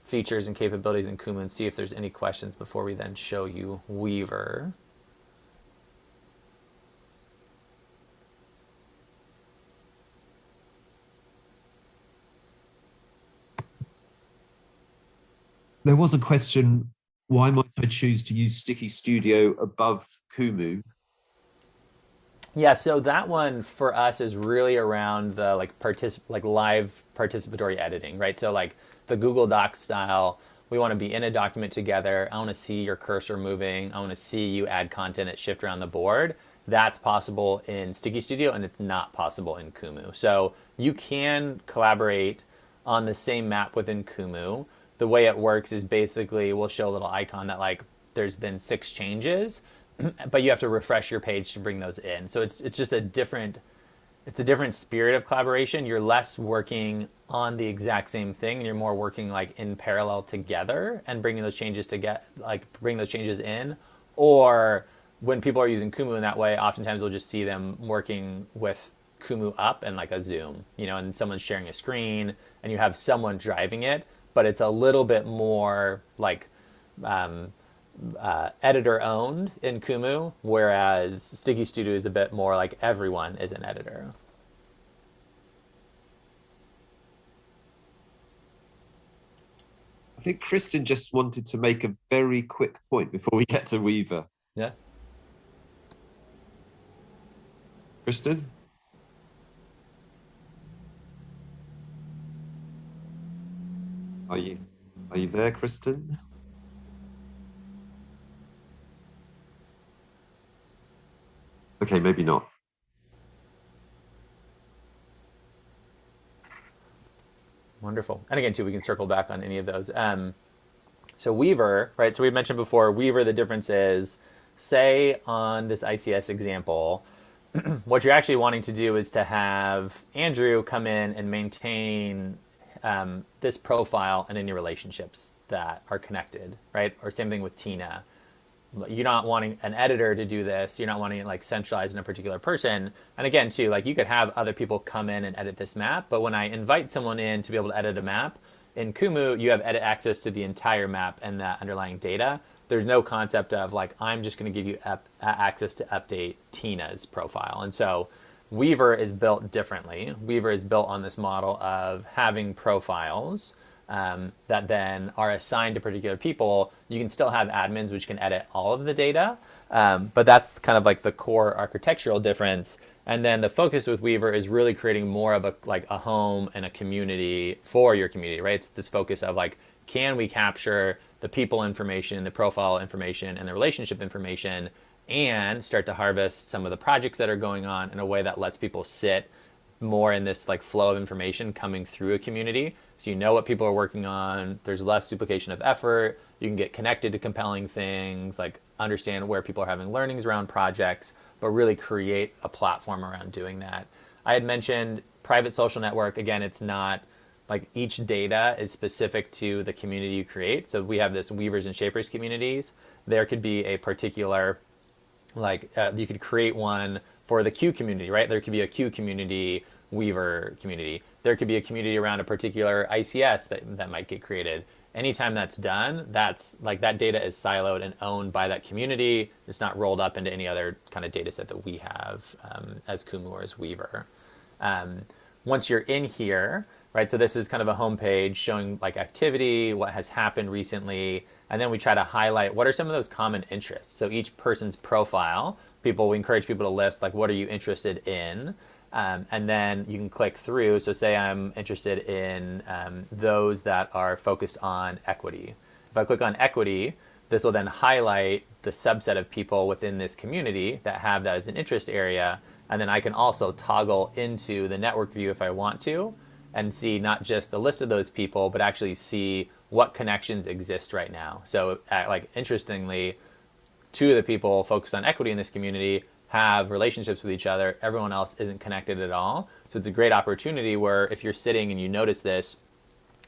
features and capabilities in Kumu, and see if there's any questions before we then show you Weaver. There was a question, why might I choose to use Sticky Studio above Kumu? Yeah, so that one for us is really around the like live participatory editing, right? So like the Google Docs style, we want to be in a document together. I want to see your cursor moving. I want to see you add content at shift around the board. That's possible in Sticky Studio, and it's not possible in Kumu. So you can collaborate on the same map within Kumu. The way it works is basically we'll show a little icon that like there's been 6 changes, but you have to refresh your page to bring those in. So it's just a different spirit of collaboration. You're less working on the exact same thing, and you're more working like in parallel together and bringing those changes in. Or when people are using Kumu in that way, oftentimes we'll just see them working with Kumu up and like a Zoom, and someone's sharing a screen and you have someone driving it, but it's a little bit more like editor owned in Kumu, whereas Sticky Studio is a bit more like everyone is an editor. I think Kristen just wanted to make a very quick point before we get to Weaver. Yeah. Kristen? Are you there, Kristen? Okay, maybe not. Wonderful. And again, too, we can circle back on any of those. So Weaver, right? So we mentioned before, Weaver, the difference is, say on this ICS example, what you're actually wanting to do is to have Andrew come in and maintain this profile and any relationships that are connected, right? Or same thing with Tina. You're not wanting an editor to do this. You're not wanting it like centralized in a particular person. And again, too, like you could have other people come in and edit this map. But when I invite someone in to be able to edit a map, in Kumu, you have edit access to the entire map and that underlying data. There's no concept of like, I'm just going to give you access to update Tina's profile. And so Weaver is built differently. Weaver is built on this model of having profiles that then are assigned to particular people. You can still have admins which can edit all of the data, but that's kind of like the core architectural difference. And then the focus with Weaver is really creating more of a home and a community for your community, right? It's this focus of like, can we capture the people information, the profile information, and the relationship information, and start to harvest some of the projects that are going on in a way that lets people sit more in this like flow of information coming through a community. So you know what people are working on, there's less duplication of effort, you can get connected to compelling things, like understand where people are having learnings around projects, but really create a platform around doing that. I had mentioned private social network. Again, it's not like each data is specific to the community you create. So we have this Weavers and Shapers communities. There could be a particular you could create one for the Q community, right? There could be a Q community, Weaver community. There could be a community around a particular ICS that might get created. Anytime that's done, that's like that data is siloed and owned by that community. It's not rolled up into any other kind of data set that we have as Kumu or as Weaver. Once you're in here, right? So this is kind of a homepage showing like activity, what has happened recently, and then we try to highlight what are some of those common interests. So each person's profile, we encourage people to list like, what are you interested in? And then you can click through. So say I'm interested in those that are focused on equity. If I click on equity, this will then highlight the subset of people within this community that have that as an interest area. And then I can also toggle into the network view if I want to, and see not just the list of those people, but actually see what connections exist right now. So like interestingly, 2 of the people focused on equity in this community have relationships with each other. Everyone else isn't connected at all. So it's a great opportunity where if you're sitting and you notice this,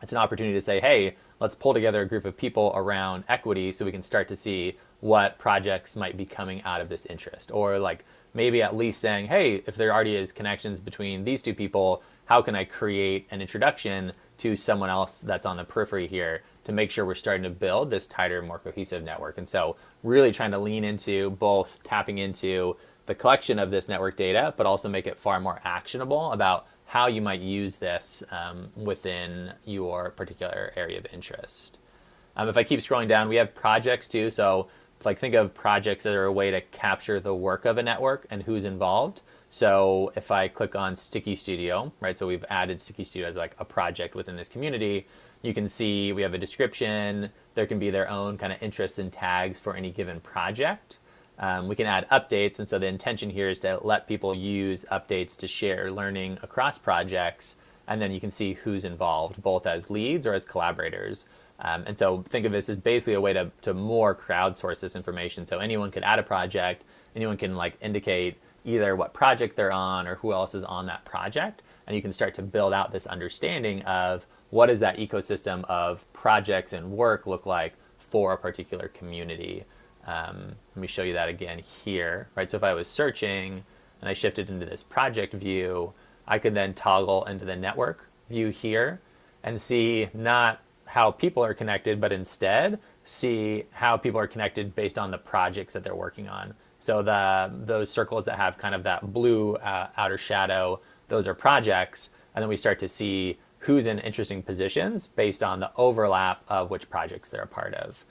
it's an opportunity to say, hey, let's pull together a group of people around equity so we can start to see what projects might be coming out of this interest. Or like maybe at least saying, hey, if there already is connections between these 2 people, how can I create an introduction to someone else that's on the periphery here to make sure we're starting to build this tighter, more cohesive network. And so really trying to lean into both tapping into the collection of this network data, but also make it far more actionable about how you might use this within your particular area of interest. If I keep scrolling down, we have projects too. So like think of projects that are a way to capture the work of a network and who's involved. So if I click on Sticky Studio, right? So we've added Sticky Studio as like a project within this community. You can see we have a description. There can be their own kind of interests and tags for any given project. We can add updates. And so the intention here is to let people use updates to share learning across projects. And then you can see who's involved, both as leads or as collaborators. And so think of this as basically a way to more crowdsource this information. So anyone can add a project, anyone can like indicate either what project they're on or who else is on that project. And you can start to build out this understanding of what does that ecosystem of projects and work look like for a particular community. Let me show you that again here, right? So if I was searching and I shifted into this project view, I could then toggle into the network view here and see not how people are connected, but instead see how people are connected based on the projects that they're working on. So those circles that have kind of that blue outer shadow, those are projects. And then we start to see who's in interesting positions based on the overlap of which projects they're a part of.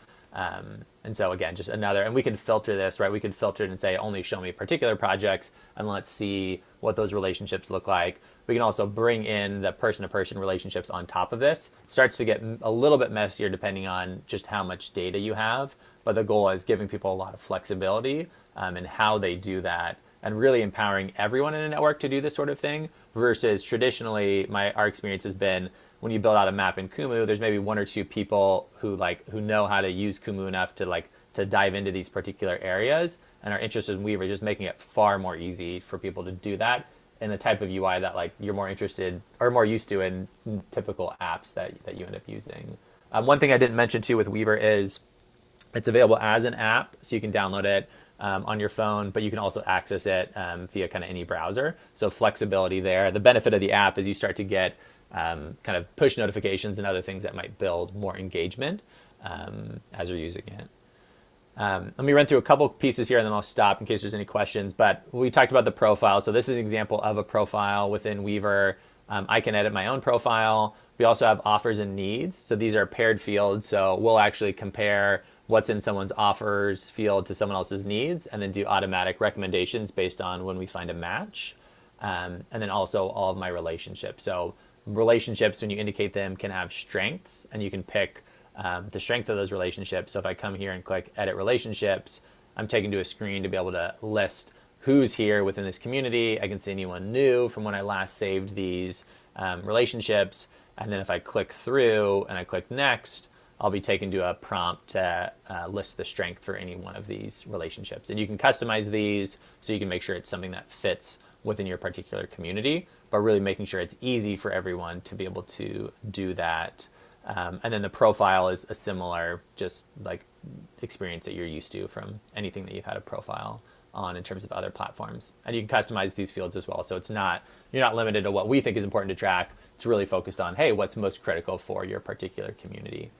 And so again, just another, and we can filter this, right? We can filter it and say, only show me particular projects and let's see what those relationships look like. We can also bring in the person-to-person relationships on top of this. Starts to get a little bit messier depending on just how much data you have. But the goal is giving people a lot of flexibility in how they do that and really empowering everyone in a network to do this sort of thing versus traditionally our experience has been when you build out a map in Kumu, there's maybe 1 or 2 people who know how to use Kumu enough to dive into these particular areas and are interested in Weaver, just making it far more easy for people to do that in the type of UI that like you're more interested or more used to in typical apps that you end up using. One thing I didn't mention too with Weaver is it's available as an app, so you can download it on your phone, but you can also access it via kind of any browser. So flexibility there. The benefit of the app is you start to get kind of push notifications and other things that might build more engagement as you're using it. Let me run through a couple pieces here and then I'll stop in case there's any questions. But we talked about the profile. So this is an example of a profile within Weaver. I can edit my own profile. We also have offers and needs. So these are paired fields. So we'll actually compare what's in someone's offers field to someone else's needs and then do automatic recommendations based on when we find a match. And then also all of my relationships. So relationships, when you indicate them, can have strengths and you can pick the strength of those relationships. So if I come here and click edit relationships, I'm taken to a screen to be able to list who's here within this community. I can see anyone new from when I last saved these relationships. And then if I click through and I click next, I'll be taken to a prompt to list the strength for any one of these relationships. And you can customize these so you can make sure it's something that fits within your particular community, but really making sure it's easy for everyone to be able to do that. And then the profile is a similar just like experience that you're used to from anything that you've had a profile on in terms of other platforms. And you can customize these fields as well. So you're not limited to what we think is important to track. It's really focused on, hey, what's most critical for your particular community.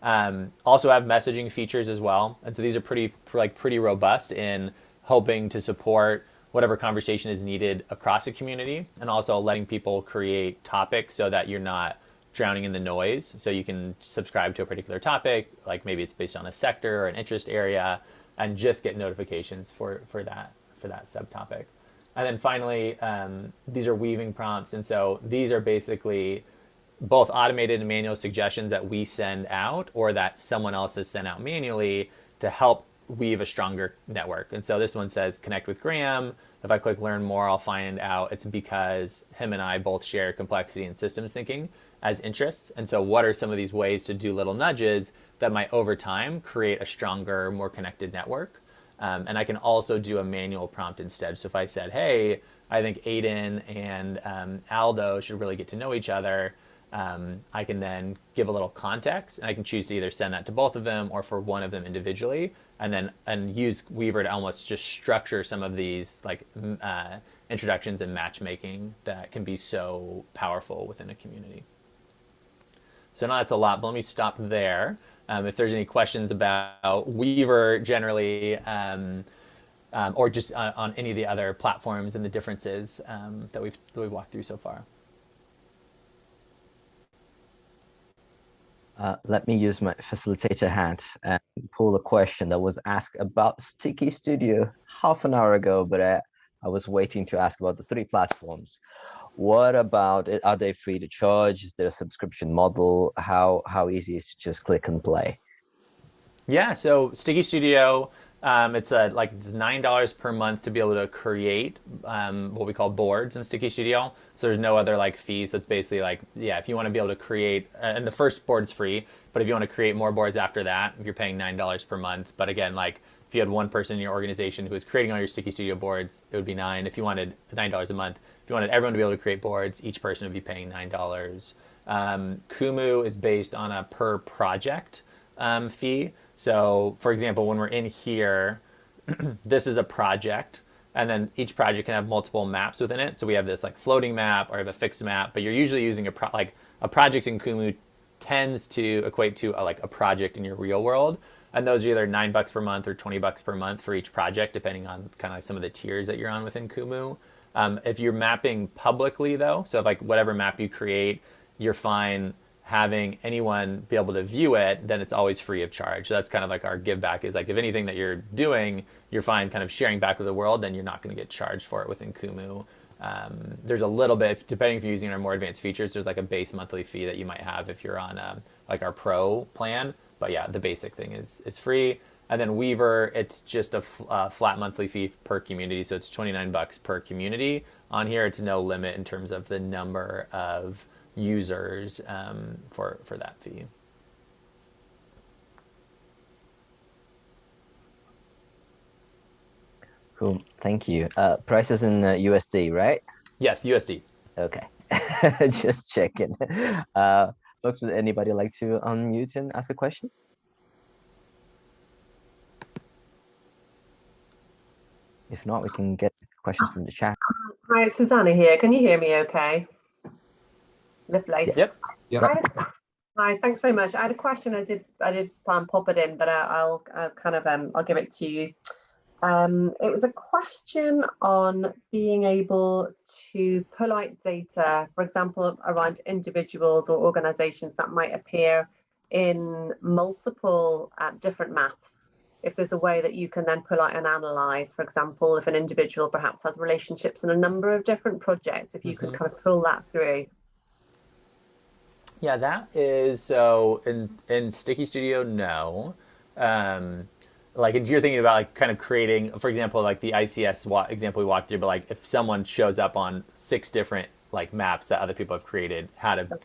Also have messaging features as well. And so these are pretty robust in hoping to support whatever conversation is needed across a community, and also letting people create topics so that you're not drowning in the noise. So you can subscribe to a particular topic, like maybe it's based on a sector or an interest area, and just get notifications for that subtopic. And then finally, these are weaving prompts. And so these are basically both automated and manual suggestions that we send out or that someone else has sent out manually to help weave a stronger network. And so this one says connect with Graham. If I click learn more, I'll find out it's because him and I both share complexity and systems thinking as interests. And so what are some of these ways to do little nudges that might over time create a stronger, more connected network? And I can also do a manual prompt instead. So if I said, hey, I think Aiden and Aldo should really get to know each other, I can then give a little context, and I can choose to either send that to both of them or for one of them individually, and use Weaver to almost just structure some of these like introductions and matchmaking that can be so powerful within a community. So now that's a lot, but let me stop there. If there's any questions about Weaver generally, or just on any of the other platforms and the differences that we've walked through so far. Let me use my facilitator hat and pull a question that was asked about Sticky Studio half an hour ago, but I was waiting to ask about the 3 platforms. What about it? Are they free to charge? Is there a subscription model? How easy is it to just click and play? Yeah, so Sticky Studio, it's $9 per month to be able to create what we call boards in Sticky Studio. So there's no other like fees. So it's basically like, yeah, if you want to be able to create, and the first board's free, but if you want to create more boards after that, you're paying $9 per month. But again, like if you had one person in your organization who was creating all your Sticky Studio boards, it would be $9. If you wanted $9 a month, if you wanted everyone to be able to create boards, each person would be paying $9. Kumu is based on a per project fee. So for example, when we're in here, this is a project, and then each project can have multiple maps within it. So we have this like floating map or I have a fixed map, but you're usually using a project in Kumu tends to equate to a project in your real world. And those are either $9 per month or $20 per month for each project, depending on kind of like some of the tiers that you're on within Kumu. If you're mapping publicly though, so if like whatever map you create, you're fine having anyone be able to view it, then it's always free of charge. So that's kind of like our give back is like, if anything that you're doing, you're fine kind of sharing back with the world, then you're not going to get charged for it within Kumu. There's a little bit, depending if you're using our more advanced features, there's like a base monthly fee that you might have if you're on like our pro plan. But yeah, the basic thing is free. And then Weaver, it's just a flat monthly fee per community. So it's $29 per community. On here, it's no limit in terms of the number of users for that fee. Cool, thank you. Prices in USD, right? Yes, USD. Okay, just checking. Folks, would anybody like to unmute and ask a question? If not, we can get questions from the chat. Hi, it's Susanna here. Can you hear me okay? Lovely. Yep. Hi, thanks very much. I had a question. I did plan pop it in, but I'll kind of I'll give it to you. It was a question on being able to pull out data, for example, around individuals or organizations that might appear in multiple different maps. If there's a way that you can then pull out and analyze, for example, if an individual perhaps has relationships in a number of different projects, if you could kind of pull that through. Yeah, that is, so in Sticky Studio, no. Like if you're thinking about like kind of creating, for example, like the ICS example we walked through, but like if someone shows up on 6 different like maps that other people have created, how to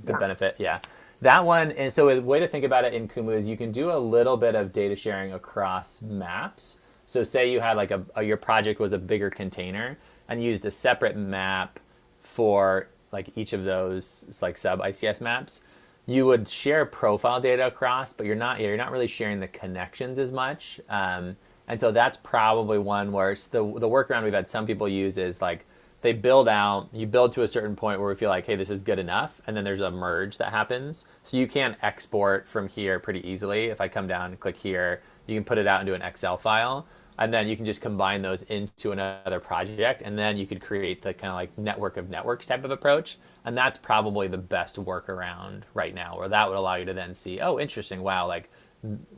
the benefit, yeah. That one, and so a way to think about it in Kumu is you can do a little bit of data sharing across maps. So say you had like your project was a bigger container and used a separate map for like each of those like sub ICS maps. You would share profile data across, but you're not really sharing the connections as much. And so that's probably one where the workaround we've had some people use is like they build out, you build to a certain point where we feel like, hey, this is good enough. And then there's a merge that happens. So you can export from here pretty easily. If I come down and click here, you can put it out into an Excel file. and then you can just combine those into another project, and then you could create the kind of like network of networks type of approach. And that's probably the best workaround right now, where that would allow you to then see, oh, interesting, wow, like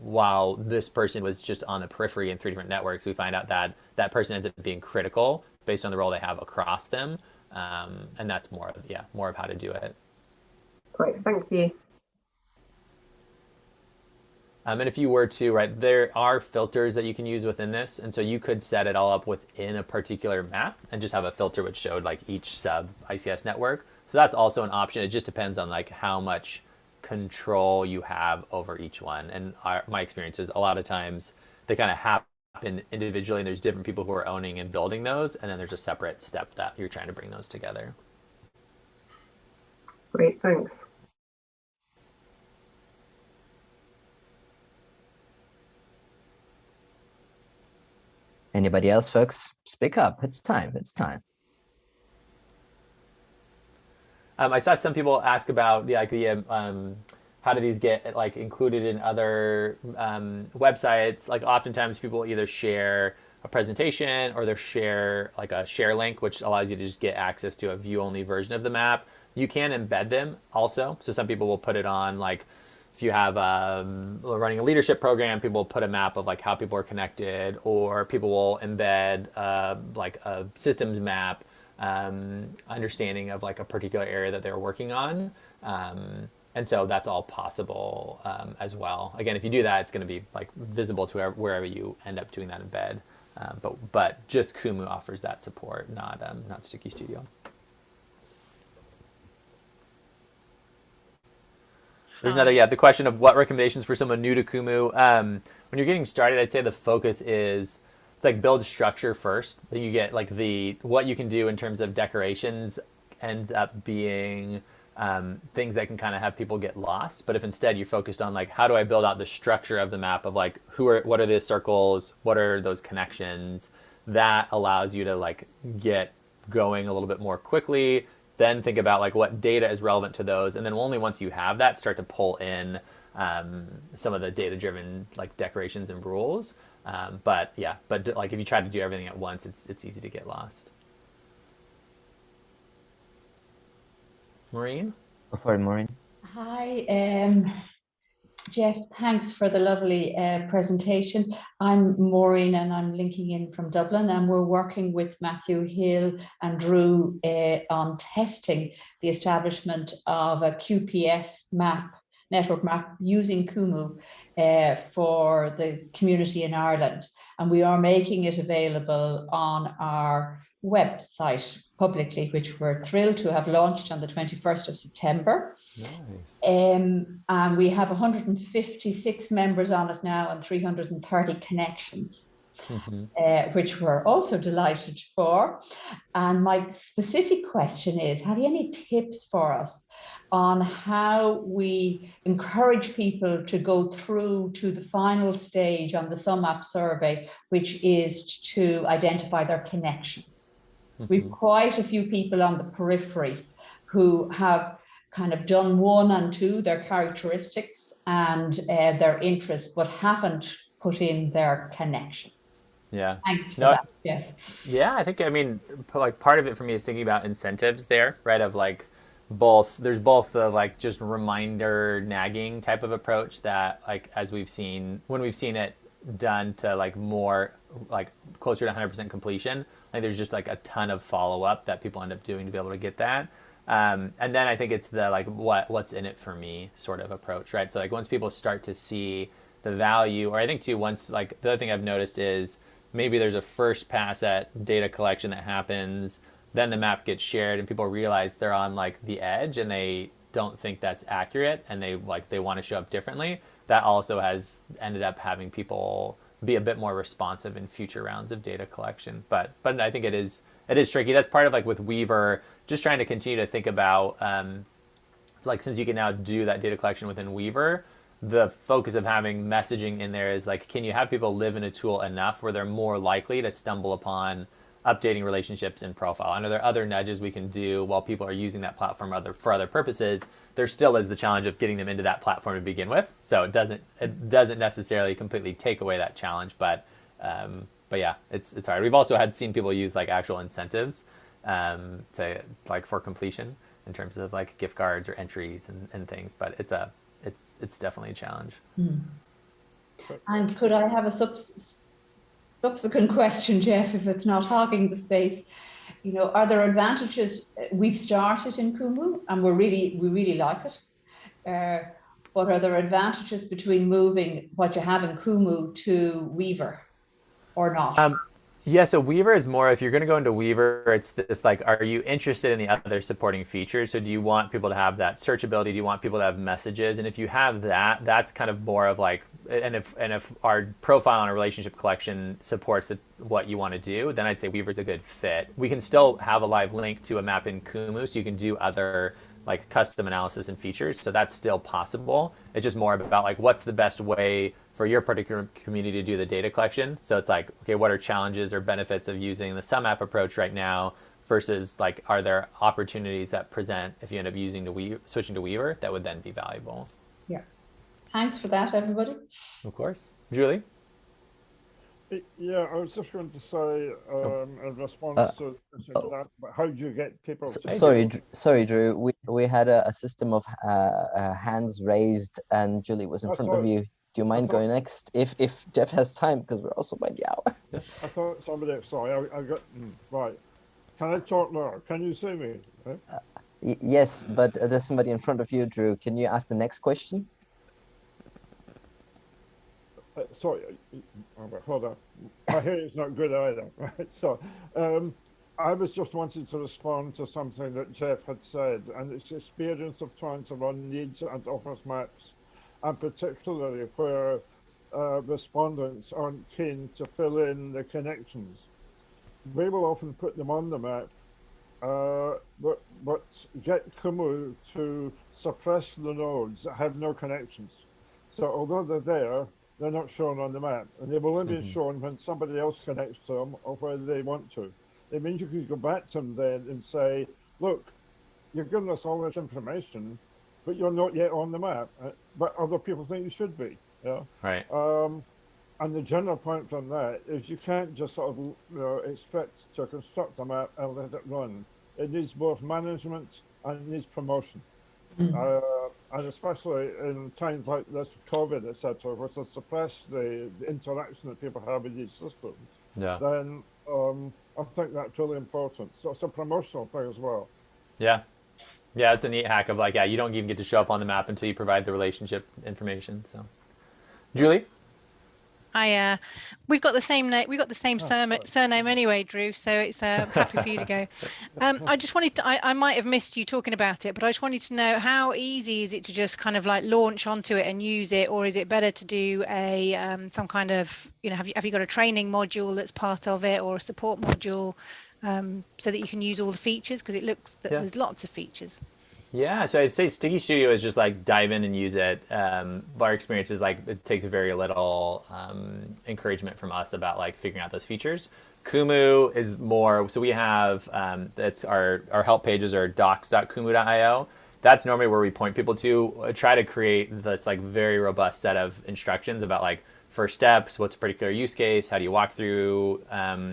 while this person was just on the periphery in 3 different networks, we find out that that person ends up being critical based on the role they have across them. And that's more of how to do it. Great, thank you. And if you were to, right, there are filters that you can use within this. And so you could set it all up within a particular map and just have a filter which showed like each sub ICS network. So that's also an option. It just depends on like how much control you have over each one. And my experience is a lot of times they kind of happen individually, and there's different people who are owning and building those. And then there's a separate step that you're trying to bring those together. Great, thanks. Anybody else, folks? Speak up. It's time. It's time. I saw some people ask about how do these get like included in other websites? Like oftentimes people either share a presentation or they share like a share link, which allows you to just get access to a view-only version of the map. You can embed them also. So some people will put it on like, if you have running a leadership program, people will put a map of like how people are connected, or people will embed like a systems map, understanding of like a particular area that they're working on. And so that's all possible as well. Again, if you do that, it's going to be like visible to wherever you end up doing that embed. But just Kumu offers that support, not Sticky Studio. There's another, the question of what recommendations for someone new to Kumu. When you're getting started, I'd say the focus is, it's like build structure first. Then you get like what you can do in terms of decorations ends up being things that can kind of have people get lost. But if instead you're focused on like, how do I build out the structure of the map of like, what are the circles? What are those connections? That allows you to like get going a little bit more quickly. Then think about like what data is relevant to those. And then only once you have that, start to pull in some of the data-driven like decorations and rules. But like if you try to do everything at once, it's easy to get lost. Maureen? Go for it, Maureen. Hi, Jeff, thanks for the lovely presentation. I'm Maureen and I'm linking in from Dublin, and we're working with Matthew Hill and Drew on testing the establishment of a QPS map, network map using Kumu for the community in Ireland. And we are making it available on our website publicly, which we're thrilled to have launched on the 21st of September. Nice. And we have 156 members on it now and 330 connections, which we're also delighted for. And my specific question is, have you any tips for us on how we encourage people to go through to the final stage on the SumMap survey, which is to identify their connections? We've quite a few people on the periphery who have kind of done 1 and 2, their characteristics and their interests, but haven't put in their connections. Yeah. Thanks for that, Jeff. Yeah, I think, I mean, like part of it for me is thinking about incentives there, right? Of like there's both the like just reminder nagging type of approach that like, as when we've seen it done to like more like closer to 100% completion, like there's just like a ton of follow-up that people end up doing to be able to get that. And then I think it's the like what's in it for me sort of approach, right? So like once people start to see the value, or I think too, once like the other thing I've noticed is maybe there's a first pass at data collection that happens, then the map gets shared and people realize they're on like the edge and they don't think that's accurate and they want to show up differently. That also has ended up having people be a bit more responsive in future rounds of data collection. But I think it is tricky. That's part of like with Weaver, just trying to continue to think about like, since you can now do that data collection within Weaver, the focus of having messaging in there is like, can you have people live in a tool enough where they're more likely to stumble upon updating relationships in profile? I know there are other nudges we can do while people are using that platform for other purposes. There still is the challenge of getting them into that platform to begin with. So it doesn't necessarily completely take away that challenge, but but yeah, it's hard. We've also seen people use like actual incentives to like for completion in terms of like gift cards or entries and things, but it's definitely a challenge. And could I have a subsequent question, Jeff, if it's not hogging the space? You know, are there advantages? We've started in Kumu and we really like it. But are there advantages between moving what you have in Kumu to Weaver or not? Yeah, so Weaver is more, if you're going to go into Weaver, it's this like, are you interested in the other supporting features? So do you want people to have that searchability? Do you want people to have messages? And if you have that, that's kind of more of like, and if our profile and our relationship collection supports what you want to do, then I'd say Weaver's a good fit. We can still have a live link to a map in Kumu, so you can do other like custom analysis and features. So that's still possible. It's just more about like, what's the best way for your particular community to do the data collection. So it's like, okay, what are challenges or benefits of using the sum app approach right now versus like, are there opportunities that present if you end up switching to Weaver that would then be valuable? Yeah. Thanks for that, everybody. Of course. Julie? Yeah, I was just going to say in response to that, but how do you get people? Sorry, Drew. We had a system of hands raised, and Julie was in front of you. Do you mind going next? If Jeff has time, because we're also by the hour. I thought somebody. Sorry, I got right. Can I talk now? Can you see me? Yes, but there's somebody in front of you, Drew. Can you ask the next question? Sorry, hold on. My hearing is not good either. Right. So, I was just wanting to respond to something that Jeff had said, and it's the experience of trying to run needs and office maps, and particularly where respondents aren't keen to fill in the connections. We will often put them on the map, but get Kumu to suppress the nodes that have no connections. So although they're there, they're not shown on the map, and they will only be shown when somebody else connects to them or where they want to. It means you can go back to them then and say, look, you've given us all this information, but you're not yet on the map, but other people think you should be. Yeah. Right. And the general point from that is you can't just sort of expect to construct a map and let it run. It needs both management and it needs promotion. And especially in times like this, COVID, etc., which will suppress the interaction that people have with these systems, then I think that's really important. So it's a promotional thing as well. Yeah. Yeah, it's a neat hack of like, you don't even get to show up on the map until you provide the relationship information. So, Julie? We've got the same name. We've got the same surname anyway, Drew. So it's happy for you to go. I just wanted to. I might have missed you talking about it, but I just wanted to know how easy is it to just kind of like launch onto it and use it, or is it better to do a some kind of have you got a training module that's part of it, or a support module, so that you can use all the features, because it looks that there's lots of features. Yeah, so I'd say Sticky Studio is just like dive in and use it. Our experience is like it takes very little encouragement from us about like figuring out those features. Kumu is more, so we have that's our help pages are docs.kumu.io. That's normally where we point people to try to create this like very robust set of instructions about like first steps, what's a particular use case, how do you walk through.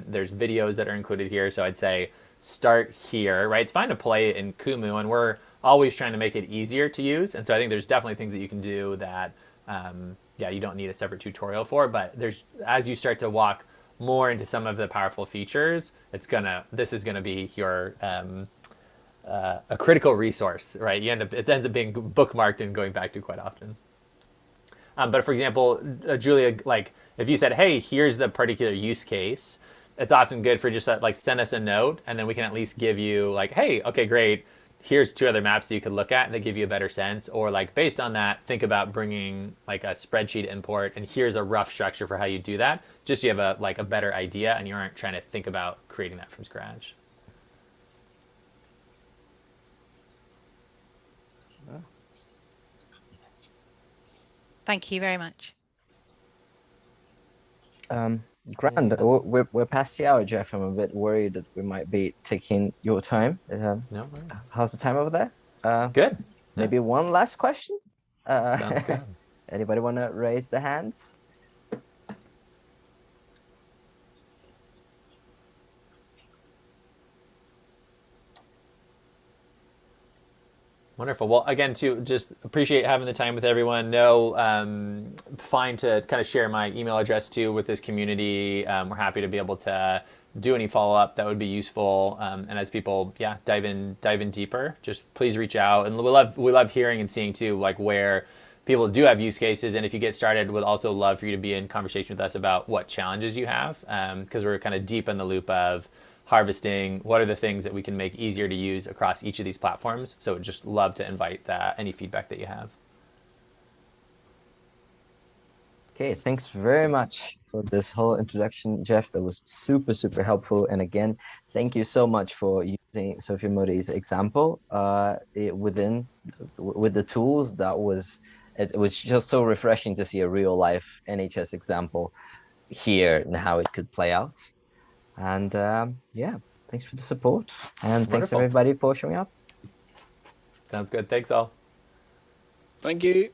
There's videos that are included here, so I'd say start here, right? It's fine to play it in Kumu, and we're always trying to make it easier to use. And so I think there's definitely things that you can do that, you don't need a separate tutorial for, but as you start to walk more into some of the powerful features, this is gonna be your, a critical resource, right? It ends up being bookmarked and going back to quite often. But for example, Julia, like if you said, hey, here's the particular use case, it's often good for just like send us a note, and then we can at least give you like, hey, okay, great. Here's 2 other maps that you could look at, and they give you a better sense. Or like based on that, think about bringing like a spreadsheet import, and here's a rough structure for how you do that. Just so you have a better idea, and you aren't trying to think about creating that from scratch. Thank you very much. Grand. We're past the hour, Jeff. I'm a bit worried that we might be taking your time. No worries. How's the time over there? Good. Maybe one last question? Sounds good. Anybody want to raise their hands? Wonderful. Well, again, too, just appreciate having the time with everyone. No, fine to kind of share my email address too with this community. We're happy to be able to do any follow up that would be useful. And as people, dive in deeper, just please reach out. And we love hearing and seeing too, like where people do have use cases. And if you get started, we'd also love for you to be in conversation with us about what challenges you have, because we're kind of deep in the loop of harvesting, what are the things that we can make easier to use across each of these platforms. So just love to invite any feedback that you have. Okay, thanks very much for this whole introduction, Jeff. That was super, super helpful. And again, thank you so much for using Sophia Modi's example with the tools. It was just so refreshing to see a real life NHS example here and how it could play out. And thanks for the support. And thanks Wonderful. everybody for showing up. Sounds good. Thanks all. Thank you.